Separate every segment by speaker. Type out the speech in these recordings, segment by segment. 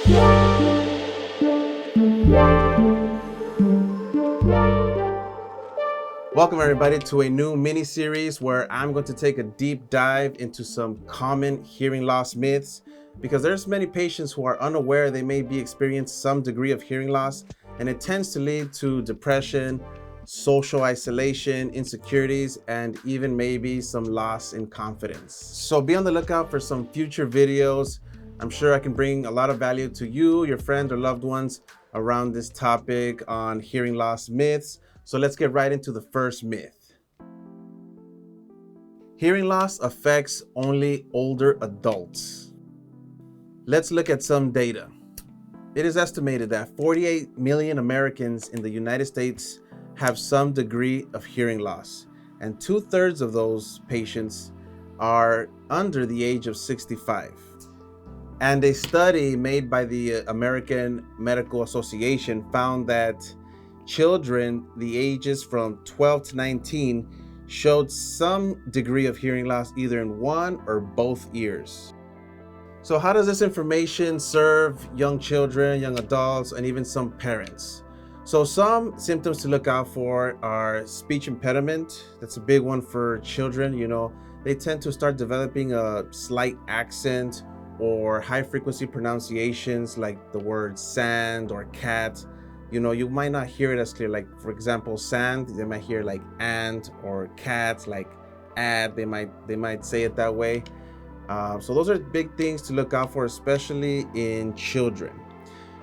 Speaker 1: Welcome everybody to a new mini-series where I'm going to take a deep dive into some common hearing loss myths, because there's many patients who are unaware they may be experiencing some degree of hearing loss, and it tends to lead to depression, social isolation, insecurities, and even maybe some loss in confidence. So be on the lookout for some future videos. I'm sure I can bring a lot of value to you, your friends, or loved ones around this topic on hearing loss myths. So let's get right into the first myth. Hearing loss affects only older adults. Let's look at some data. It is estimated that 48 million Americans in the United States have some degree of hearing loss, and 2/3 of those patients are under the age of 65. And a study made by the American Medical Association found that children the ages from 12 to 19 showed some degree of hearing loss either in one or both ears. So how does this information serve young children, young adults, and even some parents? So some symptoms to look out for are speech impediment. That's a big one for children. They tend to start developing a slight accent or high frequency pronunciations like the word sand or cat. You might not hear it as clear. Like, for example, sand, they might hear like and, or cat, like ad, they might say it that way. So those are big things to look out for, especially in children.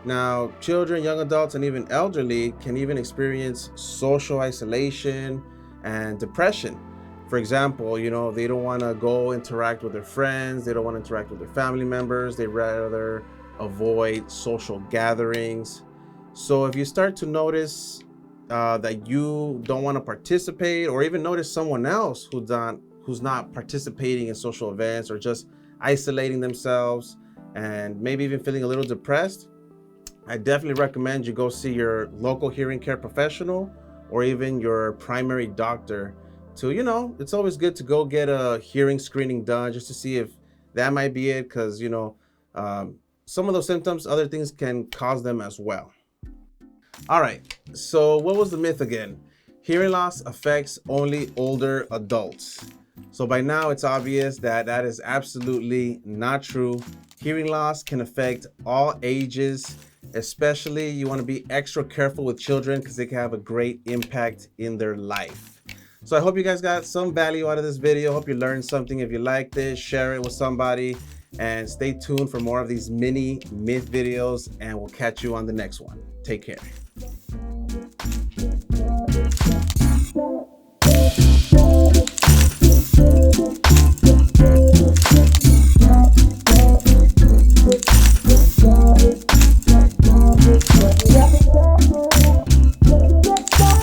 Speaker 1: Now, children, young adults, and even elderly can even experience social isolation and depression. For example, they don't want to go interact with their friends, they don't want to interact with their family members, they rather avoid social gatherings. So if you start to notice that you don't want to participate, or even notice someone else who's not participating in social events or just isolating themselves and maybe even feeling a little depressed, I definitely recommend you go see your local hearing care professional or even your primary doctor to, it's always good to go get a hearing screening done just to see if that might be it, because, some of those symptoms, other things can cause them as well. All right, so what was the myth again? Hearing loss affects only older adults. So by now it's obvious that that is absolutely not true. Hearing loss can affect all ages. Especially, you want to be extra careful with children because they can have a great impact in their life. So I hope you guys got some value out of this video. Hope you learned something. If you liked it, share it with somebody, and stay tuned for more of these mini myth videos, and we'll catch you on the next one. Take care.